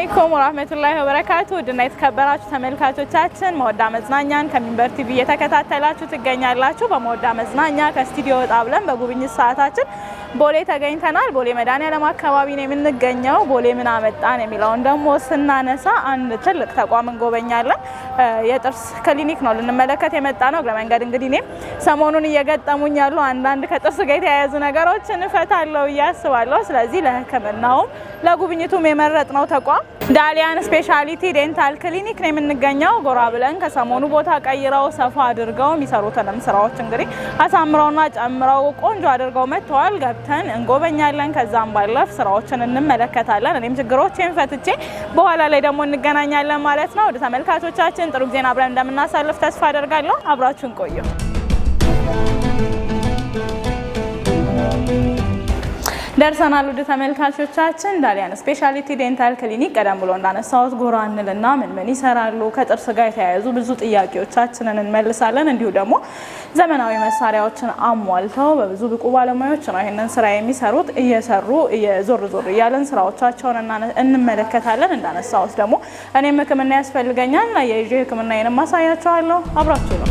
አለይኩም ወራህመቱላሂ ወበረካቱ ድና የተከበራችሁ ተመልካቾቻችን መወዳ መዝናኛን ከሚንበር ቲቪ እየተከታተላችሁ ትገኛላችሁ። በመወዳ መዝናኛ ከስቱዲዮ ወጣ ብለን በጉብኝት ሰዓታችን ቦሌ ተገኝተናል። ቦሌ መድኃኒዓለም አካባቢ ነው የምንገኘው። ቦሌ ምን አመጣን የሚለውን ደግሞ ስናነሳ አንድ ትልቅ ተቋም እንጎበኛለን። የጥርስ ክሊኒክ ነው ልንመለከት የመጣ ነው። ለመንገድ እንግዲህ እኔም ሰሞኑን እየገጠሙኝ ያሉ አንዳንድ ከጥርስ ጋር የተያያዙ ነገሮችን እፈታለሁ እያስባለሁ። ስለዚህ ለህክምናውም ለጉብኝቱም የመረጥነው ተቋም ዳሊያን ስፔሻሊቲ ዴንታል ክሊኒክ ነው የምንገኘው። ጎራ ብለን ከሰሞኑ ቦታ ቀይረው ሰፋ አድርገው የሚሰሩትንም ስራዎች እንግዲህ አሳምረውና ጨምረው ቆንጆ አድርገው መጥተዋል። ገብተን እንጎበኛለን። ከዛም ባለፍ ስራዎችን እንመለከታለን። እኔም ችግሮችን ፈትቼ በኋላ ላይ ደግሞ እንገናኛለን ማለት ነው። ወደ ተመልካቾቻችን ጥሩ ጊዜን አብረን እንደምናሳልፍ ተስፋ አደርጋለሁ። አብራችሁን ቆዩ። ደርሰናል። ወደ ተመልካቾቻችን ዳሊያን ስፔሻሊቲ ዴንታል ክሊኒክ ቀደም ብሎ እንዳነሳሁት ጎራ እንልና ምን ይሰራሉ፣ ከጥርስ ጋር የተያያዙ ብዙ ጥያቄዎቻችንን እንመልሳለን። እንዲሁ ደግሞ ዘመናዊ መሳሪያዎችን አሟልተው በብዙ ብቁ ባለሙያዎች ነው ይሄንን ስራ የሚሰሩት። እየሰሩ ዞር ዞር እያለን ስራዎቻቸውን እንመለከታለን። እንዳነሳሁት ደግሞ እኔም ህክምና ያስፈልገኛል የይዤ ህክምናዬንም ማሳያቸዋለሁ። አብራችሁ ነው።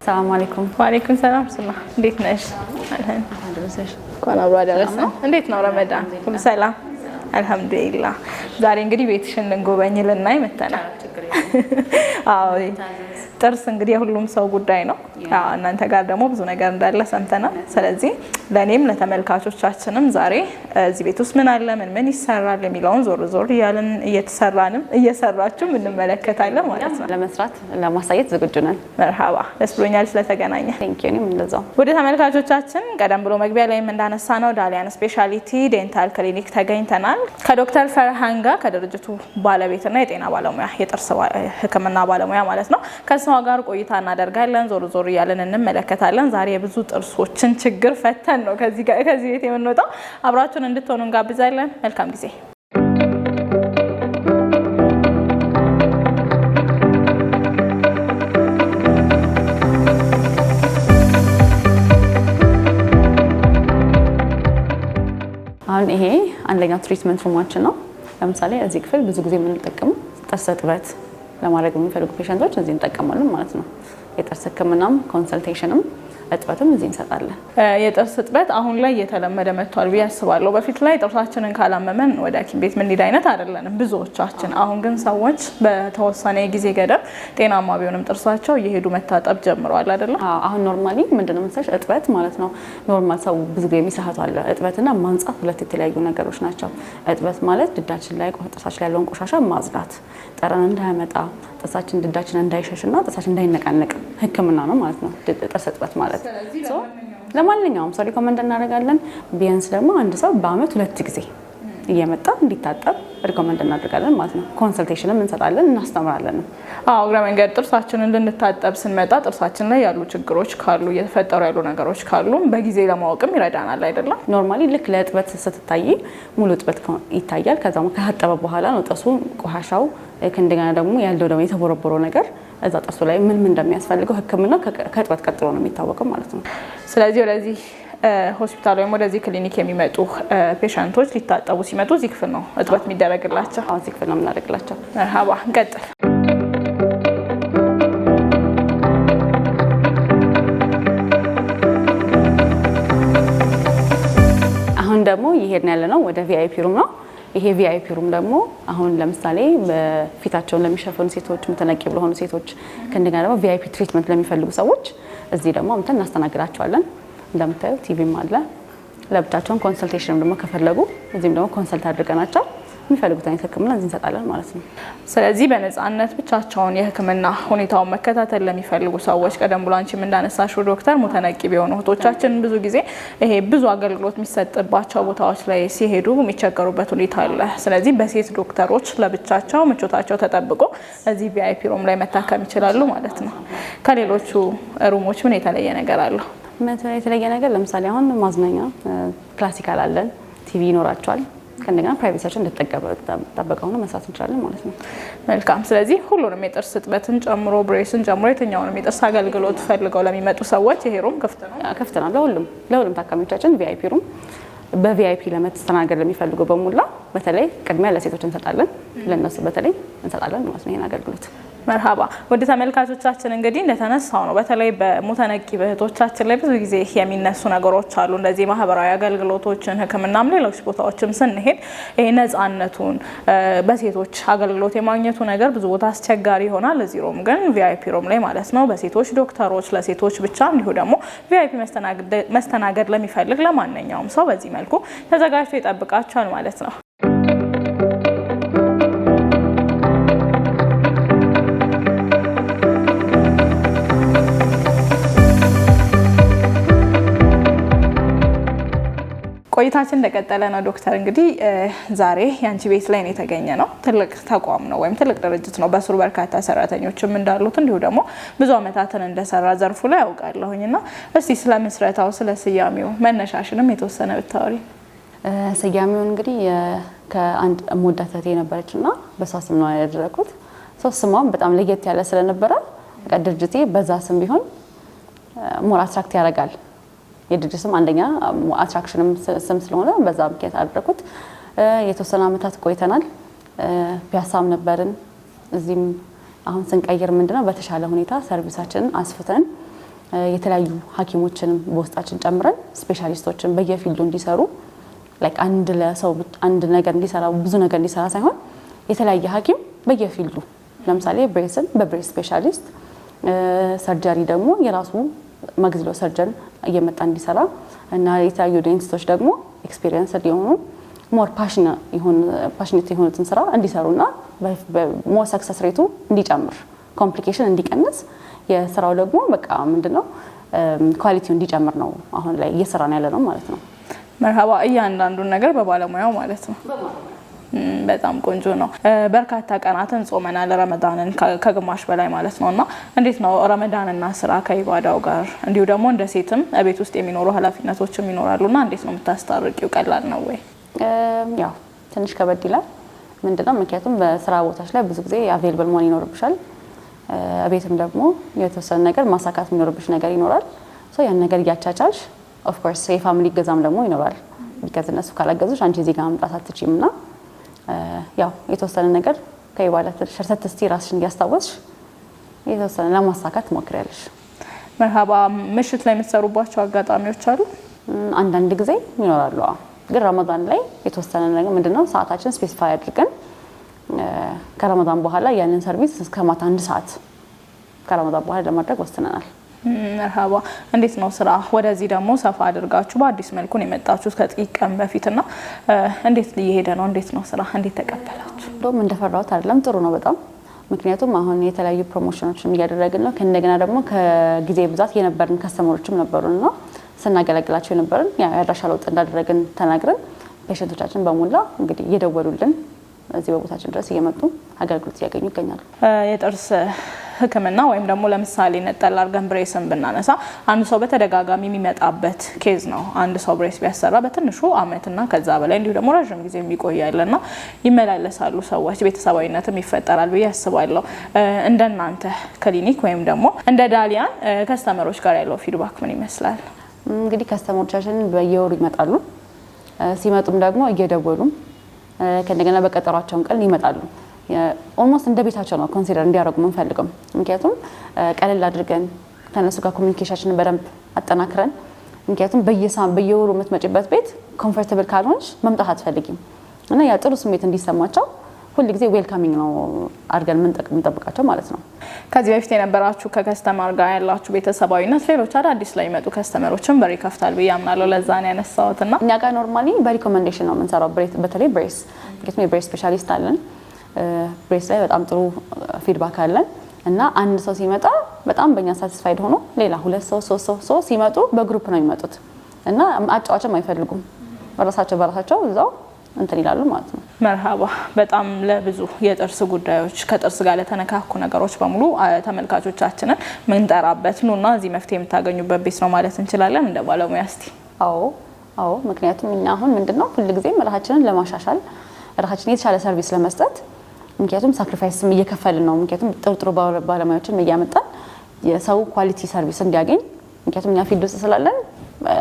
ሰላም አለይኩም። ወአለይኩም ሰላም ሰላ እንዴት ነሽ? አብሮ አደረሰ። እንዴት ነው ረመዳን? ሁሉ ሰላም አልহামዱሊላህ። ዛሬ እንግዲህ ቤትሽን ልንጎበኝ ልናይ መተናል። አዎ ጥርስ እንግዲህ የሁሉም ሰው ጉዳይ ነው። እናንተ ጋር ደግሞ ብዙ ነገር እንዳለ ሰምተናል። ስለዚህ ለኔም ለተመልካቾቻችንም ዛሬ እዚህ ቤት ውስጥ ምን አለ ምን ይሰራል የሚለውን ዞር ዞር ያለን እየተሰራንም እየሰራችሁ እንመለከታለን ማለት ነው። ለመስራት ለማሳየት ዝግጁ ነን። መርሃባ ደስ ብሎኛል ስለተገናኘ። ቴንክ ዩ። እኔም እንደዛው። ወደ ተመልካቾቻችን ቀደም ብሎ መግቢያ ላይም እንዳነሳ ነው ዳሊያን ስፔሻሊቲ ዴንታል ክሊኒክ ተገኝተናል። ከዶክተር ፈርሃን ጋር ከድርጅቱ ባለቤትና የጤና ባለሙያ የጥርስ ህክምና ባለሙያ ማለት ነው ከሷ ጋር ቆይታ እናደርጋለን። ዞር ዞር ያለን እንመለከታለን። ዛሬ የብዙ ጥርሶችን ችግር ፈተን ነው ከዚህ ቤት የምንወጣው። አብራችሁን እንድትሆኑ እንጋብዛለን። መልካም ጊዜ። አሁን ይሄ አንደኛው ትሪትመንት ሩማችን ነው። ለምሳሌ እዚህ ክፍል ብዙ ጊዜ የምንጠቀመው ጥርስ እጥበት ለማድረግ የሚፈልጉ ፔሸንቶች እዚህ እንጠቀማለን ማለት ነው። የጥርስ ህክምናም ኮንሰልቴሽንም እጥበትም እዚህ እንሰጣለን። የጥርስ እጥበት አሁን ላይ እየተለመደ መጥቷል ብዬ አስባለሁ። በፊት ላይ ጥርሳችንን ካላመመን ወደ ሐኪም ቤት ምን አይነት አይደለንም ብዙዎቻችን። አሁን ግን ሰዎች በተወሰነ ጊዜ ገደብ ጤናማ ቢሆንም ጥርሳቸው እየሄዱ መታጠብ ጀምረዋል አይደለም? አሁን ኖርማሊ ምንድነው መሰለሽ እጥበት ማለት ነው ኖርማል ሰው ብዙ ጊዜ የሚሳሳት አለ። እጥበትና ማንጻት ሁለት የተለያዩ ነገሮች ናቸው። እጥበት ማለት ድዳችን ላይ ጥርሳችን ላይ ያለውን ቆሻሻ ማጽዳት፣ ጠረን እንዳያመጣ፣ ጥርሳችን ድዳችን እንዳይሸሽና ጥርሳችን እንዳይነቃነቅ ህክምና ነው ማለት ነው ጥርስ እጥበት ማለት። ለማንኛውም ሰው ሪኮመንድ እናደርጋለን። ቢያንስ ደግሞ አንድ ሰው በአመት 2 ጊዜ እየመጣ እንዲታጠብ ሪኮመንድ እናደርጋለን ማለት ነው። ኮንሰልቴሽንም እንሰጣለን፣ እናስተምራለን። እግረ መንገድ ጥርሳችንን ልንታጠብ ስንመጣ ጥርሳችን ላይ ያሉ ችግሮች ካሉ እየተፈጠሩ ያሉ ነገሮች ካሉ በጊዜ ለማወቅም ይረዳናል አይደለም? ኖርማሊ ልክ ለእጥበት ስትታይ ሙሉ እጥበት ይታያል። ከዛም ከታጠበ በኋላ ነው ጥርሱ ቆሻሻው እንደገና ደግሞ ያለው ደግሞ የተቦረቦረው ነገር እዛ ጥርሱ ላይ ምን እንደሚያስፈልገው ህክምና ከእጥበት ቀጥሎ ነው የሚታወቀው ማለት ነው። ስለዚህ ወደዚህ ሆስፒታል ወይም ወደዚህ ክሊኒክ የሚመጡ ፔሸንቶች ሊታጠቡ ሲመጡ እዚህ ክፍል ነው እጥበት የሚደረግላቸው? አዎ እዚህ ክፍል ነው የምናደርግላቸው። መርሃባ እንቀጥል። አሁን ደግሞ ይሄድን ያለ ነው ወደ ቪአይፒ ሩም ነው። ይሄ ቪአይፒ ሩም ደግሞ አሁን ለምሳሌ በፊታቸውን ለሚሸፈኑ ሴቶች፣ ምትነቂ ለሆኑ ሴቶች ከእንደገና ደግሞ ቪአይፒ ትሪትመንት ለሚፈልጉ ሰዎች እዚህ ደግሞ አምተን እናስተናግዳቸዋለን። እንደምታዩ ቲቪም አለ። ለብቻቸውን ኮንሰልቴሽንም ደግሞ ከፈለጉ እዚህም ደግሞ ኮንሰልት አድርገናቸው የሚፈልጉት አይነት ህክምና እዚህ እንሰጣለን ማለት ነው። ስለዚህ በነፃነት ብቻቸውን የህክምና ሁኔታውን መከታተል ለሚፈልጉ ሰዎች ቀደም ብሎ አንቺም እንዳነሳሽው ዶክተር ሙተነቂ ቢሆኑ እህቶቻችን ብዙ ጊዜ ይሄ ብዙ አገልግሎት የሚሰጥባቸው ቦታዎች ላይ ሲሄዱ የሚቸገሩበት ሁኔታ አለ። ስለዚህ በሴት ዶክተሮች ለብቻቸው ምቾታቸው ተጠብቆ እዚህ ቪአይፒ ሩም ላይ መታከም ይችላሉ ማለት ነው። ከሌሎቹ ሩሞች ምን የተለየ ነገር አለው? የተለየ ነገር ለምሳሌ አሁን ማዝናኛ ክላሲካል አለን፣ ቲቪ ይኖራቸዋል። ከእንደገና ፕራይቬሲያችን እንደተጠበቀው ነው መስራት እንችላለን ማለት ነው። መልካም። ስለዚህ ሁሉንም የጥርስ እጥበትን ጨምሮ ብሬስን ጨምሮ የትኛውንም የጥርስ አገልግሎት ፈልገው ለሚመጡ ሰዎች ይሄ ሩም ክፍት ነው? ክፍት ነው ለሁሉም ታካሚዎቻችን። ቪአይፒ ሩም በቪአይፒ ለመስተናገድ ለሚፈልጉ በሙላ በተለይ ቅድሚያ ለሴቶች እንሰጣለን፣ ለነሱ በተለይ እንሰጣለን ማለት ነው ይሄን አገልግሎት። መርሃባ። ወደ ተመልካቾቻችን እንግዲህ እንደተነሳው ነው በተለይ በሙተነቂ እህቶቻችን ላይ ብዙ ጊዜ የሚነሱ ነገሮች አሉ። እንደዚህ ማህበራዊ አገልግሎቶችን ሕክምናም ሌሎች ቦታዎችም ስንሄድ ይሄ ነፃነቱን በሴቶች አገልግሎት የማግኘቱ ነገር ብዙ ቦታ አስቸጋሪ ይሆናል። እዚህ ሩም ግን ቪአይፒ ሩም ላይ ማለት ነው በሴቶች ዶክተሮች ለሴቶች ብቻ እንዲሁ ደግሞ ቪአይፒ መስተናገድ ለሚፈልግ ለማንኛውም ሰው በዚህ መልኩ ተዘጋጅቶ ይጠብቃቸዋል ማለት ነው። ቆይታችን እንደቀጠለ ነው። ዶክተር እንግዲህ ዛሬ ያንቺ ቤት ላይ ነው የተገኘ ነው። ትልቅ ተቋም ነው ወይም ትልቅ ድርጅት ነው። በስሩ በርካታ ሰራተኞችም እንዳሉት እንዲሁ ደግሞ ብዙ አመታትን እንደሰራ ዘርፉ ላይ ያውቃለሁኝና እስቲ ስለ ምስረታው ስለ ስያሜው መነሻሽንም የተወሰነ ብታወሪ። ስያሜውን እንግዲህ ከአንድ ሞዳት እህቴ ነበረችና በሷ ስም ነው ያደረኩት። ስሟም በጣም ለየት ያለ ስለነበረ ድርጅቴ በዛ ስም ቢሆን ሞር አትራክት ያደርጋል። የድርጅት ስም አንደኛ አትራክሽንም ስም ስለሆነ በዛ ምክንያት አደረኩት። የተወሰነ አመታት ቆይተናል። ፒያሳም ነበርን። እዚህም አሁን ስንቀይር ምንድነው በተሻለ ሁኔታ ሰርቪሳችንን አስፍተን የተለያዩ ሐኪሞችንም በውስጣችን ጨምረን ስፔሻሊስቶችን በየፊልዱ እንዲሰሩ ላይክ አንድ ነገር እንዲሰራ ብዙ ነገር እንዲሰራ ሳይሆን የተለያየ ሐኪም በየፊልዱ ለምሳሌ ብሬስን በብሬስ ስፔሻሊስት፣ ሰርጀሪ ደግሞ የራሱ ማግዚሎ ሰርጀን እየመጣ እንዲሰራ እና የተለያዩ ዴንቲስቶች ደግሞ ኤክስፒሪየንስ ሊሆኑ ሞር ፓሽኔት የሆኑትን ስራ እንዲሰሩና ሞር ሰክሰስ ሬቱ እንዲጨምር ኮምፕሊኬሽን እንዲቀንስ የስራው ደግሞ በቃ ምንድነው ኳሊቲው እንዲጨምር ነው አሁን ላይ እየሰራን ያለ ነው ማለት ነው። መርሃባ። እያንዳንዱን ነገር በባለሙያው ማለት ነው። በጣም ቆንጆ ነው። በርካታ ቀናትን ጾመናል ረመዳንን ከግማሽ በላይ ማለት ነውና እንዴት ነው ረመዳንና ስራ ከኢባዳው ጋር እንዲሁ ደግሞ እንደ ሴትም ቤት ውስጥ የሚኖሩ ኃላፊነቶችም ይኖራሉና እንዴት ነው የምታስታርቂው? ቀላል ነው ወይ? ያው ትንሽ ከበድ ይላል። ምንድነው ምክንያቱም በስራ ቦታዎች ላይ ብዙ ጊዜ አቬይለብል መሆን ይኖርብሻል። ቤትም ደግሞ የተወሰነ ነገር ማሳካት የሚኖርብሽ ነገር ይኖራል። ያን ነገር እያቻቻልሽ ኦፍ ኮርስ የፋሚሊ ገዛም ደግሞ ይኖራል። ቢካዝ እነሱ ካላገዙሽ አንቺ እዚህ ጋር መምጣት አትችይምና ያው የተወሰነ ነገር ከኢባዳ ሸርተት እስቲ ራስሽን እያስታወስሽ የተወሰነ ለማሳካት ሞክሪያለሽ። መርሃባ። ምሽት ላይ የምትሰሩባቸው አጋጣሚዎች አሉ? አንዳንድ ጊዜ ይኖራሉ። ግን ረመዳን ላይ የተወሰነ ነገር ምንድነው ሰዓታችን ስፔሲፋይ አድርገን ከረመዳን በኋላ ያንን ሰርቪስ እስከ ማታ 1 ሰዓት ከረመዳን በኋላ ለማድረግ ወስነናል። መርሃባ። እንዴት ነው ስራ ወደዚህ ደግሞ ሰፋ አድርጋችሁ በአዲስ መልኩ ነው የመጣችሁት ከጥቂት ቀን በፊትና እንዴት እየሄደ ነው? እንዴት ነው ስራ እንዴት ተቀበላችሁ? እንደውም እንደፈራሁት አይደለም፣ ጥሩ ነው በጣም። ምክንያቱም አሁን የተለያዩ ፕሮሞሽኖችን እያደረግን ነው። ከእንደገና ደግሞ ከጊዜ ብዛት የነበርን ከስተመሮችም ነበሩና ስናገለግላቸው የነበርን ያድራሻ ለውጥ እንዳደረግን ተናግረን ፔሸንቶቻችን በሙላ እንግዲህ እየደወሉልን እዚህ በቦታችን ድረስ እየመጡ አገልግሎት እያገኙ ይገኛሉ። የጥርስ ሕክምና ወይም ደግሞ ለምሳሌ ነጠላ አርገን ብሬስን ብናነሳ አንድ ሰው በተደጋጋሚ የሚመጣበት ኬዝ ነው። አንድ ሰው ብሬስ ቢያሰራ በትንሹ አመትና ከዛ በላይ እንዲሁ ደግሞ ረጅም ጊዜ የሚቆያልና ይመላለሳሉ ሰዎች፣ ቤተሰባዊነትም ይፈጠራል ብዬ አስባለሁ። እንደናንተ ክሊኒክ ወይም ደግሞ እንደ ዳሊያን ከስተመሮች ጋር ያለው ፊድባክ ምን ይመስላል? እንግዲህ ከስተመሮቻችን በየወሩ ይመጣሉ። ሲመጡም ደግሞ እየደወሉ ከእንደገና በቀጠሯቸውን ቀን ይመጣሉ። ኦልሞስት እንደ ቤታቸው ነው ኮንሲደር እንዲያደርጉ የምንፈልገው። ምክንያቱም ቀለል አድርገን ከነሱ ጋር ኮሚኒኬሽናችንን በደንብ አጠናክረን፣ ምክንያቱም በየወሩ የምትመጪበት ቤት ኮምፎርታብል ካልሆንሽ መምጣት አትፈልጊም እና ያ ጥሩ ስሜት እንዲሰማቸው ሁሉ ጊዜ ዌልካሚንግ ነው አድርገን የምንጠብቃቸው ማለት ነው። ከዚህ በፊት የነበራችሁ ከከስተመር ጋር ያላችሁ ቤተሰባዊነት ሌሎች አዳዲስ ላይ መጡ ከስተመሮችን በር ይከፍታል ብዬ አምናለሁ። ለዛ ነው ያነሳሁትና እኛ ጋር ኖርማሊ በሪኮመንዴሽን ነው የምንሰራው። በተለይ ብሬስ ምክንያቱም የብሬስ ስፔሻሊስት አለን። ብሬስ ላይ በጣም ጥሩ ፊድባክ አለን እና አንድ ሰው ሲመጣ በጣም በእኛ ሳቲስፋይድ ሆኖ ሌላ 2 ሰው 3 ሰው ሲመጡ በግሩፕ ነው የሚመጡት እና አጫዋችም አይፈልጉም። በራሳቸው እዛው እንትን ይላሉ ማለት ነው። መርሃባ። በጣም ለብዙ የጥርስ ጉዳዮች ከጥርስ ጋር ለተነካኩ ነገሮች በሙሉ ተመልካቾቻችንን ምንጠራበት ነውና እዚህ መፍትሄ የምታገኙበት ቤት ነው ማለት እንችላለን እንደ ባለሙያ። እስቲ አዎ አዎ ምክንያቱም እኛ አሁን ምንድነው ሁሉ ጊዜ ራሳችንን ለማሻሻል ራሳችንን የተሻለ ሰርቪስ ለመስጠት ምክንያቱም ሳክሪፋይስም እየከፈልን ነው ምክንያቱም ጥሩ ባለሙያዎችን እያመጣን የሰው ኳሊቲ ሰርቪስ እንዲያገኝ ምክንያቱም እኛ ፊልድ ውስጥ ስላለን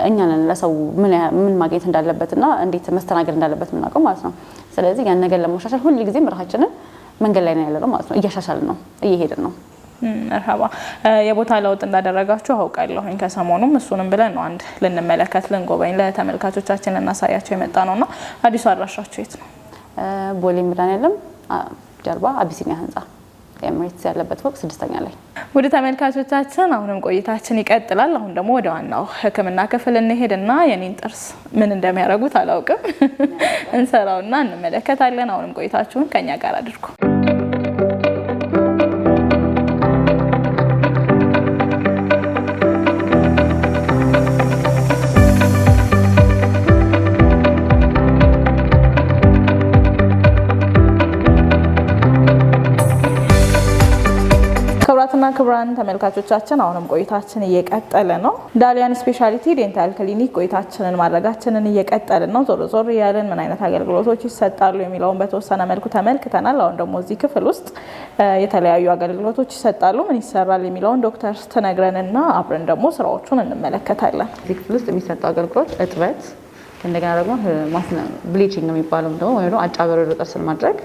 እኛ ነን ለሰው ምን ማግኘት እንዳለበትና እንዴት መስተናገድ እንዳለበት ምናውቀው ማለት ነው ስለዚህ ያን ነገር ለማሻሻል ሁሉ ጊዜ ራሳችንን መንገድ ላይ ነው ያለነው ማለት ነው እያሻሻልን ነው እየሄድን ነው መርሐባ የቦታ ለውጥ እንዳደረጋችሁ አውቃለሁኝ ከሰሞኑም እሱንም ብለን ነው አንድ ልንመለከት ልንጎበኝ ለተመልካቾቻችን እናሳያቸው የመጣ ነውና አዲሱ አድራሻችሁ የት ነው ቦሌ መድኃኒዓለም ጀርባ አቢሲኒያ ህንጻ ኤምሬትስ ያለበት ፎቅ 6ኛ ላይ ወደ ተመልካቾቻችን አሁንም ቆይታችን ይቀጥላል አሁን ደግሞ ወደ ዋናው ህክምና ክፍል እንሄድና የኔን ጥርስ ምን እንደሚያደርጉት አላውቅም እንሰራውና እንመለከታለን አሁንም ቆይታችሁን ከኛ ጋር አድርጉ ክብራን ተመልካቾቻችን አሁንም ቆይታችን እየቀጠለ ነው ዳሊያን ስፔሻሊቲ ዴንታል ክሊኒክ ቆይታችንን ማድረጋችንን እየቀጠልን ነው ዞር ያለን ምን አይነት አገልግሎቶች ይሰጣሉ የሚለውን በተወሰነ መልኩ ተመልክተናል አሁን ደግሞ እዚህ ክፍል ውስጥ የተለያዩ አገልግሎቶች ይሰጣሉ ምን ይሰራል የሚለውን ዶክተር ተነግረንና አብረን ደግሞ ስራዎቹን እንመለከታለን እዚህ ክፍል ውስጥ የሚሰጡ አገልግሎቶች እጥበት እንደገና ደግሞ ብሊቺንግ የሚባለው ደግሞ አጫበረ ጥርስን ማድረግ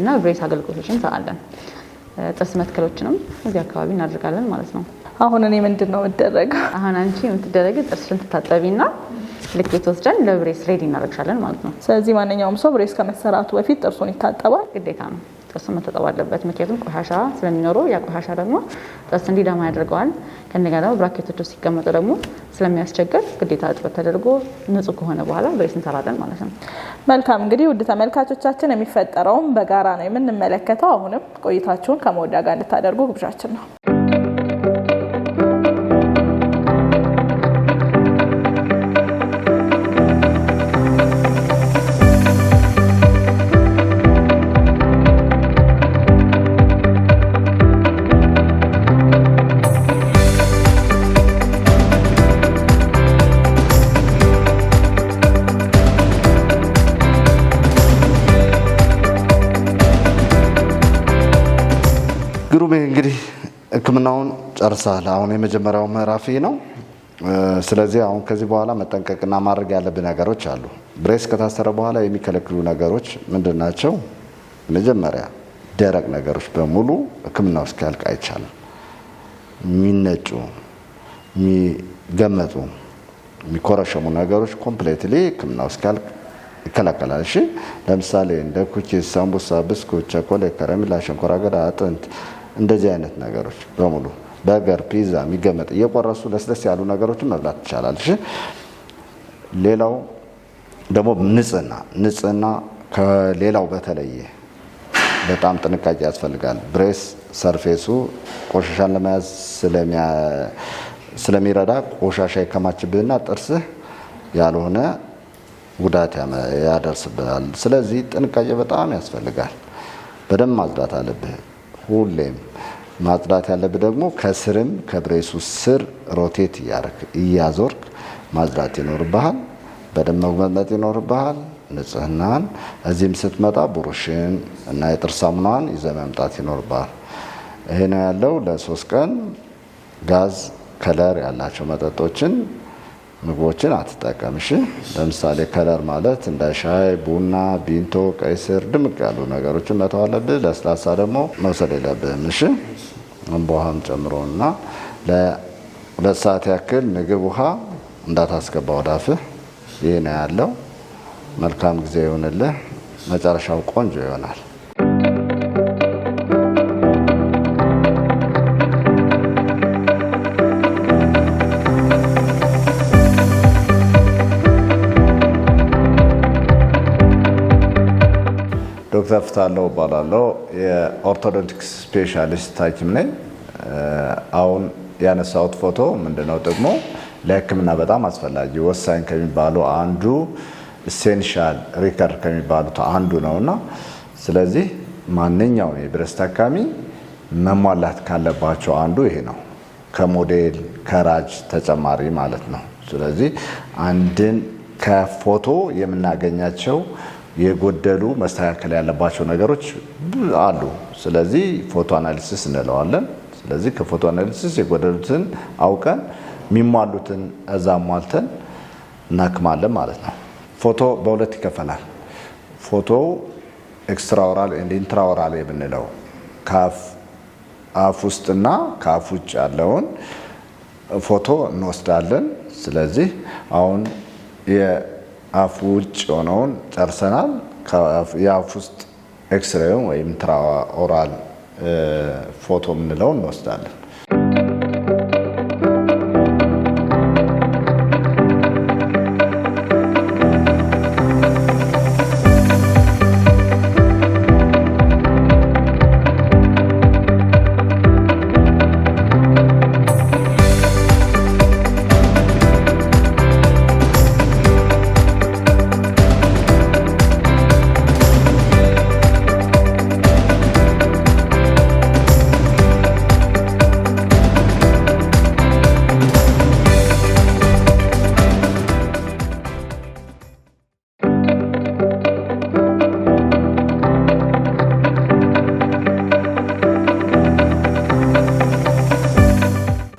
እና ብሬስ አገልግሎቶችን እንሰራለን ጥርስ መትከሎችንም እዚህ አካባቢ እናደርጋለን ማለት ነው አሁን እኔ ምንድነው መደረገው አሁን አንቺ የምትደረጊ ጥርስን ትታጠቢና ልኬት ወስደን ለብሬስ ሬዲ እናደርጋለን ማለት ነው ስለዚህ ማንኛውም ሰው ብሬስ ከመሰራቱ በፊት ጥርሱን ይታጠባል ግዴታ ነው ጥርሱ መታጠብ አለበት ምክንያቱም ቆሻሻ ስለሚኖረው ያ ቆሻሻ ደግሞ ጥርስ እንዲደማ ያደርገዋል ከነገና ደግሞ ብራኬቶች ውስጥ ሲቀመጡ ደግሞ ስለሚያስቸግር ግዴታ እጥበት ተደርጎ ንጹህ ከሆነ በኋላ ብሬስ እንሰራለን ማለት ነው መልካም እንግዲህ ውድ ተመልካቾቻችን የሚፈጠረውን በጋራ ነው የምንመለከተው አሁንም ቆይታችሁን ከመወዳ ጋር እንድታደርጉ ግብዣችን ነው ግሩሜ እንግዲህ ህክምናውን ጨርሳል አሁን የመጀመሪያው ምዕራፍ ነው ስለዚህ አሁን ከዚህ በኋላ መጠንቀቅና ማድረግ ያለብን ነገሮች አሉ ብሬስ ከታሰረ በኋላ የሚከለክሉ ነገሮች ምንድናቸው መጀመሪያ ደረቅ ነገሮች በሙሉ ህክምናው እስኪያልቅ አይቻልም የሚነጩ የሚገመጡ የሚኮረሸሙ ነገሮች ኮምፕሊትሊ ህክምናው እስኪያልቅ ይከለከላል እሺ ለምሳሌ እንደ ኩኪስ ሳምቡሳ ብስኩት ቸኮሌት ከረሜላ ሸንኮራ አገዳ አጥንት እንደዚህ አይነት ነገሮች በሙሉ በርገር ፒዛ የሚገመጥ እየቆረሱ ለስለስ ያሉ ነገሮችን መብላት ይቻላል እሺ ሌላው ደግሞ ንጽህና ከሌላው በተለየ በጣም ጥንቃቄ ያስፈልጋል ብሬስ ሰርፌሱ ቆሻሻን ለመያዝ ስለሚረዳ ቆሻሻ ይከማችብህና ጥርስህ ያልሆነ ጉዳት ያደርስብሃል ስለዚህ ጥንቃቄ በጣም ያስፈልጋል በደም ማጽዳት አለብህ ሁሌም ማጽዳት ያለብህ ደግሞ ከስርም ከብሬሱ ስር ሮቴት እያዞርክ ማጽዳት ይኖርብሃል በደም መጉመጥመጥ ይኖርብሃል ንጽህናን እዚህም ስትመጣ ብሩሽን እና የጥርስ ሳሙናን ይዘህ መምጣት ይኖርብሃል ይሄ ነው ያለው ለ3 ቀን ጋዝ ከለር ያላቸው መጠጦችን ምግቦችን አትጠቀም እሺ ለምሳሌ ከለር ማለት እንደ ሻይ ቡና ቢንቶ ቀይ ስር ድምቅ ያሉ ነገሮችን መተው አለብህ ለስላሳ ደግሞ መውሰድ የለብህም እሺ ውሃም ጨምሮና ለ2 ሰዓት ያክል ምግብ ውሃ እንዳታስገባ ወደ አፍህ ይሄ ነው ያለው መልካም ጊዜ ይሁንልህ መጨረሻው ቆንጆ ይሆናል ዶክተር ፍታለው እባላለሁ የኦርቶዶንቲክስ ስፔሻሊስት ሐኪም ነኝ አሁን ያነሳሁት ፎቶ ምንድነው ደግሞ ለህክምና በጣም አስፈላጊ ወሳኝ ከሚባሉ አንዱ ኢሴንሻል ሪከርድ ከሚባሉት አንዱ ነውና ስለዚህ ማንኛውም የብሬስ ታካሚ መሟላት ካለባቸው አንዱ ይሄ ነው ከሞዴል ከራጅ ተጨማሪ ማለት ነው ስለዚህ አንድን ከፎቶ የምናገኛቸው የጎደሉ መስተካከል ያለባቸው ነገሮች አሉ። ስለዚህ ፎቶ አናሊሲስ እንለዋለን። ስለዚህ ከፎቶ አናሊሲስ የጎደሉትን አውቀን የሚሟሉትን እዛ ሟልተን እናክማለን ማለት ነው። ፎቶ በሁለት ይከፈላል። ፎቶ ኤክስትራኦራል ኤንድ ኢንትራኦራል የምንለው ከአፍ ውስጥና ከአፍ ውጭ ያለውን ፎቶ እንወስዳለን። ስለዚህ አሁን የአፍ ውጭ የሆነውን ጨርሰናል። የአፍ ውስጥ ኤክስሬውን ወይም ኢንትራኦራል ፎቶ የምንለው እንወስዳለን።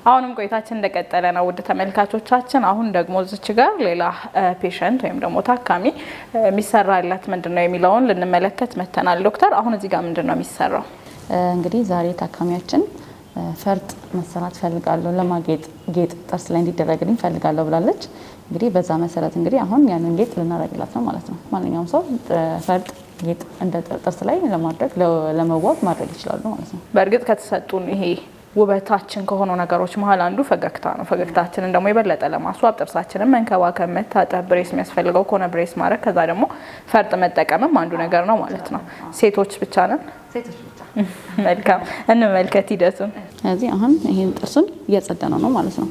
አሁንም ቆይታችን እንደቀጠለ ነው ውድ ተመልካቾቻችን። አሁን ደግሞ እዚች ጋር ሌላ ፔሸንት ወይም ደግሞ ታካሚ የሚሰራለት ምንድነው የሚለውን ልንመለከት መተናል። ዶክተር አሁን እዚህ ጋር ምንድነው የሚሰራው? እንግዲህ ዛሬ ታካሚያችን ፈርጥ መሰራት ፈልጋለሁ፣ ለማጌጥ ጌጥ ጥርስ ላይ እንዲደረግልኝ ፈልጋለሁ ብላለች። እንግዲህ በዛ መሰረት እንግዲህ አሁን ያንን ጌጥ ልናደርግላት ነው ማለት ነው። ማንኛውም ሰው ፈርጥ ጌጥ እንደ ጥርስ ላይ ለማድረግ ለመዋብ ማድረግ ይችላሉ ማለት ነው። በእርግጥ ከተሰጡን ይሄ ውበታችን ከሆኑ ነገሮች መሀል አንዱ ፈገግታ ነው። ፈገግታችንን ደግሞ የበለጠ ለማስዋብ ጥርሳችንን መንከባከብ፣ መታጠብ፣ ብሬስ የሚያስፈልገው ከሆነ ብሬስ ማድረግ፣ ከዛ ደግሞ ፈርጥ መጠቀምም አንዱ ነገር ነው ማለት ነው። ሴቶች ብቻ ነን? ሴቶች ብቻ። መልካም፣ እንመልከት ሂደቱን። ስለዚህ አሁን ይሄን ጥርሱን እያጸዳነው ነው ማለት ነው።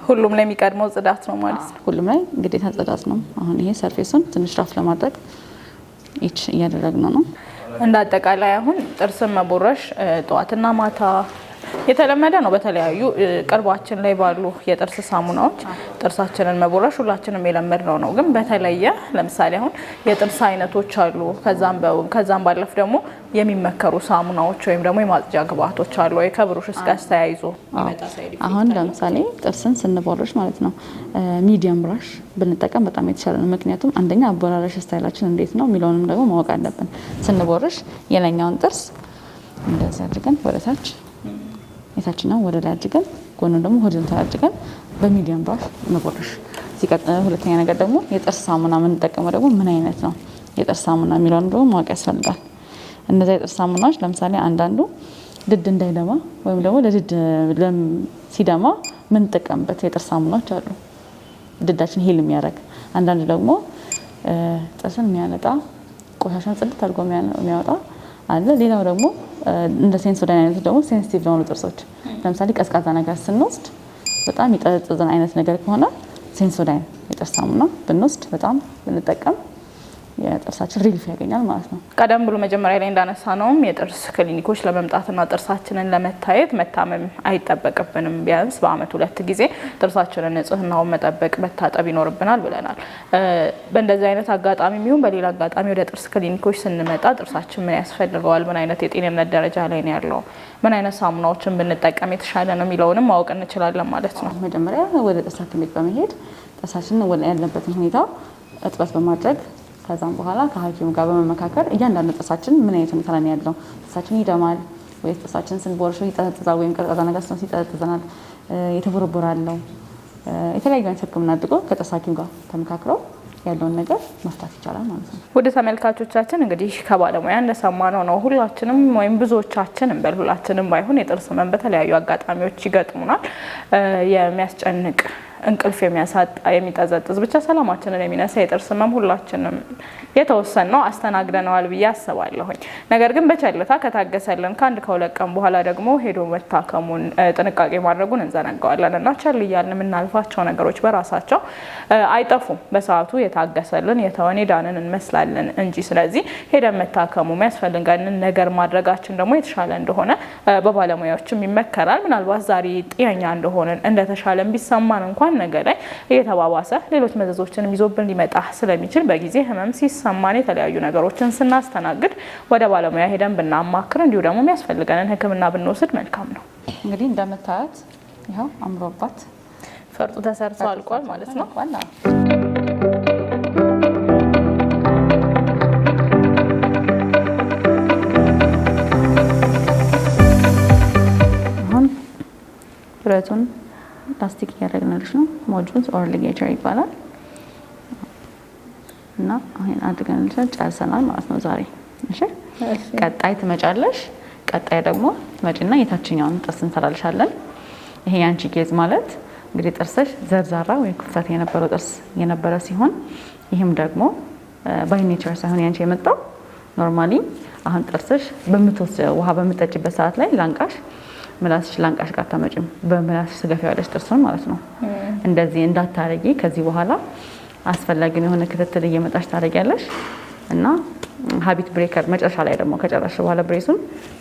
ሁሉም ላይ የሚቀድመው ጽዳት ነው ማለት ነው። ሁሉም ላይ ግዴታ ጽዳት ነው። አሁን ይሄ ሰርፌሱን ትንሽ ራፍ ለማድረግ ኢች እያደረግነው ነው። እንደ አጠቃላይ አሁን ጥርስን መቦረሽ ጠዋትና ማታ የተለመደ ነው። በተለያዩ ቅርባችን ላይ ባሉ የጥርስ ሳሙናዎች ጥርሳችንን መቦረሽ ሁላችንም የለመድነው ነው። ግን በተለየ ለምሳሌ አሁን የጥርስ አይነቶች አሉ። ከዛም ባለፍ ደግሞ የሚመከሩ ሳሙናዎች ወይም ደግሞ የማጽጃ ግብአቶች አሉ ወይ ከብሩሽስ ጋር ተያይዞ? አሁን ለምሳሌ ጥርስን ስንቦርሽ ማለት ነው ሚዲየም ብራሽ ብንጠቀም በጣም የተሻለ ነው። ምክንያቱም አንደኛ አቦራረሽ ስታይላችን እንዴት ነው የሚለውንም ደግሞ ማወቅ አለብን። ስንቦርሽ የላይኛውን ጥርስ እንደዚህ አድርገን ወደታች የታችኛው ወደ ላይ አድርገን ጎኑን ደግሞ ሆሪዞንታል አድርገን በሚዲየም ብራሽ መቦረሽ። ሲቀጥል ሁለተኛ ነገር ደግሞ የጥርስ ሳሙና የምንጠቀመው ደግሞ ምን አይነት ነው የጥርስ ሳሙና የሚለውን ደግሞ ማወቅ ያስፈልጋል። እነዛ የጥርስ ሳሙናዎች ለምሳሌ አንዳንዱ ድድ እንዳይደማ ወይም ደግሞ ለድድ ሲደማ የምንጠቀምበት የጥርስ ሳሙናዎች አሉ፣ ድዳችን ሄል የሚያደርግ። አንዳንዱ ደግሞ ጥርስን የሚያነጣ ቆሻሻን ጽድት አድርጎ የሚያወጣ አለ። ሌላው ደግሞ እንደ ሴንሶዳይን አይነት ደግሞ ሴንሲቲቭ ለሆኑ ጥርሶች ለምሳሌ ቀዝቃዛ ነገር ስንወስድ በጣም የሚጠዘጥዘን አይነት ነገር ከሆነ ሴንሶዳይን የጥርስ ሳሙና ብንወስድ በጣም ብንጠቀም የጥርሳችን ሪሊፍ ያገኛል ማለት ነው። ቀደም ብሎ መጀመሪያ ላይ እንዳነሳ ነውም የጥርስ ክሊኒኮች ለመምጣትና ጥርሳችንን ለመታየት መታመም አይጠበቅብንም። ቢያንስ በአመት 2 ጊዜ ጥርሳችንን ንጽህናውን መጠበቅ መታጠብ ይኖርብናል ብለናል። በእንደዚህ አይነት አጋጣሚ የሚሆን በሌላ አጋጣሚ ወደ ጥርስ ክሊኒኮች ስንመጣ ጥርሳችን ምን ያስፈልገዋል፣ ምን አይነት የጤንነት ደረጃ ላይ ነው ያለው፣ ምን አይነት ሳሙናዎችን ብንጠቀም የተሻለ ነው የሚለውንም ማወቅ እንችላለን ማለት ነው። መጀመሪያ ወደ ጥርስ ክሊኒክ በመሄድ ጥርሳችንን ያለበትን ሁኔታ እጥበት በማድረግ ከዛም በኋላ ከሐኪሙ ጋር በመመካከር እያንዳንዱ ጥርሳችን ምን አይነት ሁኔታ ላይ ያለው፣ ጥርሳችን ይደማል ወይስ ጥርሳችን ስንቦርሽ ይጠዘጥዛል ወይም ቀዝቃዛ ነገር ስንወስድ ይጠዘጥዘናል፣ የተቦረቦራለው፣ የተለያዩ አይነት ሕክምና አድርጎ ከጥርስ ሐኪም ጋር ተመካክረው ያለውን ነገር መፍታት ይቻላል ማለት ነው። ወደ ተመልካቾቻችን እንግዲህ ከባለሙያ እንደሰማነው ነው ሁላችንም ወይም ብዙዎቻችን እንበል ሁላችንም ባይሆን የጥርስ ህመም በተለያዩ አጋጣሚዎች ይገጥሙናል። የሚያስጨንቅ እንቅልፍ የሚያሳጣ የሚጠዘጥዝ ብቻ ሰላማችንን የሚነሳ የጥርስ ህመም ሁላችንም የተወሰነው አስተናግደነዋል ብዬ አስባለሁኝ። ነገር ግን በቸልታ ከታገሰልን ከአንድ ከሁለት ቀን በኋላ ደግሞ ሄዶ መታከሙን ጥንቃቄ ማድረጉን እንዘነጋዋለን እና ቸል እያልን የምናልፋቸው ነገሮች በራሳቸው አይጠፉም። በሰዓቱ የታገሰልን የተወን ዳንን እንመስላለን እንጂ። ስለዚህ ሄደን መታከሙ የሚያስፈልገንን ነገር ማድረጋችን ደግሞ የተሻለ እንደሆነ በባለሙያዎችም ይመከራል። ምናልባት ዛሬ ጤነኛ እንደሆነን እንደተሻለን ቢሰማን እንኳን ከዛም ነገ ላይ እየተባባሰ ሌሎች መዘዞችንም ይዞብን ሊመጣ ስለሚችል በጊዜ ህመም ሲሰማን የተለያዩ ነገሮችን ስናስተናግድ ወደ ባለሙያ ሄደን ብናማክር እንዲሁ ደግሞ የሚያስፈልገንን ሕክምና ብንወስድ መልካም ነው። እንግዲህ እንደምታዩት ይኸው አምሮባት ፈርጡ ተሰርቶ አልቋል ማለት ነው። አሁን ብረቱን ላስቲክ እያደረግንልሽ ነው። ሞጁልስ ኦር ሊጌቸር ይባላል እና አሁን አድርገንልሽ ጨርሰናል ማለት ነው ዛሬ። እሺ ቀጣይ ትመጫለሽ። ቀጣይ ደግሞ ትመጪና የታችኛውን ጥርስ እንሰራልሻለን። ይሄ ያንቺ ኬዝ ማለት እንግዲህ ጥርስሽ ዘርዛራ ወይ ክፍተት የነበረው ጥርስ የነበረ ሲሆን ይሄም ደግሞ ባይ ኔቸር ሳይሆን ያንቺ የመጣው ኖርማሊ አሁን ጥርስሽ ውሃ በምትጠጪበት ሰዓት ላይ ላንቃሽ ምላስሽ ላንቃሽ ጋር ተመጭም በምላስሽ ስገፊያለሽ ጥርሱን ማለት ነው። እንደዚህ እንዳታረጊ ከዚህ በኋላ አስፈላጊ የሆነ ክትትል እየመጣሽ ታረጊያለሽ እና ሀቢት ብሬከር መጨረሻ ላይ ደግሞ ከጨረስሽ በኋላ ብሬሱን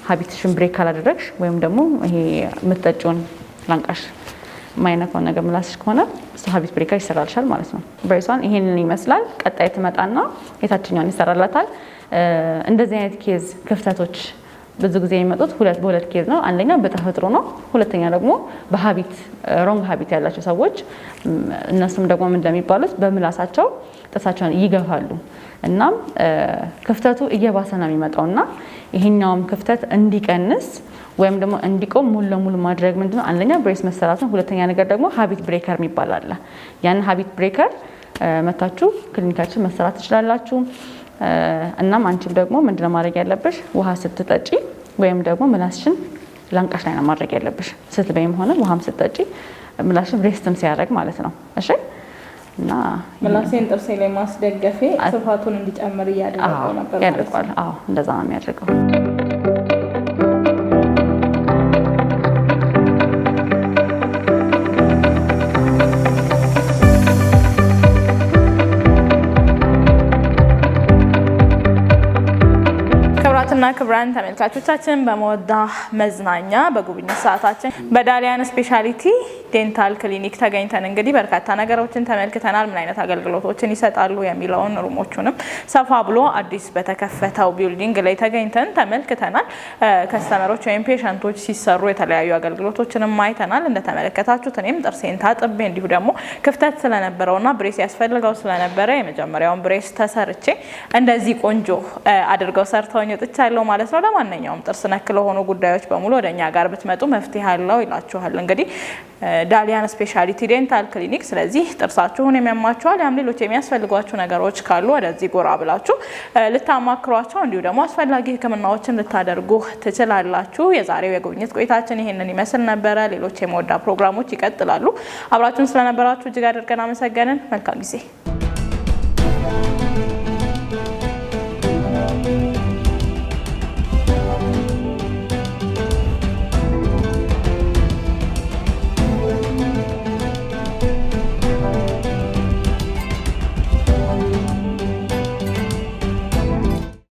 ሀቢትሽን ብሬክ ካላደረግሽ ወይም ደግሞ ይሄ የምትጠጪውን ላንቃሽ ማይነካውን ነገር ምላስሽ ከሆነ እሱ ሀቢት ብሬከር ይሰራልሻል ማለት ነው። ብሬሷን ይሄንን ይመስላል። ቀጣይ ትመጣና የታችኛውን ይሰራላታል። እንደዚህ አይነት ኬዝ ክፍተቶች ብዙ ጊዜ የሚመጡት በሁለት ኬዝ ነው። አንደኛ በተፈጥሮ ነው። ሁለተኛ ደግሞ በሀቢት ሮንግ ሀቢት ያላቸው ሰዎች እነሱም ደግሞ ምን እንደሚባሉት በምላሳቸው ጥርሳቸውን ይገፋሉ። እናም ክፍተቱ እየባሰ ነው የሚመጣውና ይሄኛውም ክፍተት እንዲቀንስ ወይም ደግሞ እንዲቆም ሙሉ ለሙሉ ማድረግ ምንድነው አንደኛ ብሬስ መሰራት ነው። ሁለተኛ ነገር ደግሞ ሀቢት ብሬከር የሚባል አለ። ያን ሀቢት ብሬከር መታችሁ ክሊኒካችን መሰራት ትችላላችሁ። እናም አንቺም ደግሞ ምንድነው ማድረግ ያለብሽ ውሃ ስትጠጪ ወይም ደግሞ ምላስሽን ላንቃሽ ላይ ነው ማድረግ ያለብሽ። ስትበይም ሆነ ውሃም ስትጠጪ ምላስሽን ሬስትም ሲያደርግ ማለት ነው። እሺ እና ምላሴን ጥርሴ ላይ ማስደገፌ ስፋቱን እንዲጨምር እያደረገው ነበር ማለት ነው። አዎ እንደዛ ነው የሚያደርገው። ክቡራትና ክቡራን ተመልካቾቻችን በመወዳ መዝናኛ በጉብኝት ሰዓታችን በዳሊያን ስፔሻሊቲ ዴንታል ክሊኒክ ተገኝተን እንግዲህ በርካታ ነገሮችን ተመልክተናል። ምን አይነት አገልግሎቶችን ይሰጣሉ የሚለውን ሩሞቹንም ሰፋ ብሎ አዲስ በተከፈተው ቢልዲንግ ላይ ተገኝተን ተመልክተናል። ከስተመሮች ወይም ፔሸንቶች ሲሰሩ የተለያዩ አገልግሎቶችንም አይተናል። እንደተመለከታችሁት እኔም ጥርሴን ታጥቤ እንዲሁ ደግሞ ክፍተት ስለነበረውና ብሬስ ያስፈልገው ስለነበረ የመጀመሪያውን ብሬስ ተሰርቼ እንደዚህ ቆንጆ አድርገው ሰርተውኝ ወጥቻለሁ ማለት ነው። ለማንኛውም ጥርስ ነክ ለሆኑ ጉዳዮች በሙሉ ወደኛ ጋር ብትመጡ መፍትሄ አለው ይላችኋል እንግዲህ ዳሊያን ስፔሻሊቲ ዴንታል ክሊኒክ። ስለዚህ ጥርሳችሁን የሚያማችኋል ያም ሌሎች የሚያስፈልጓችሁ ነገሮች ካሉ ወደዚህ ጎራ ብላችሁ ልታማክሯቸው እንዲሁ ደግሞ አስፈላጊ ሕክምናዎችን ልታደርጉ ትችላላችሁ። የዛሬው የጉብኝት ቆይታችን ይሄንን ይመስል ነበረ። ሌሎች የመወዳ ፕሮግራሞች ይቀጥላሉ። አብራችሁን ስለነበራችሁ እጅግ አድርገን አመሰገንን። መልካም ጊዜ።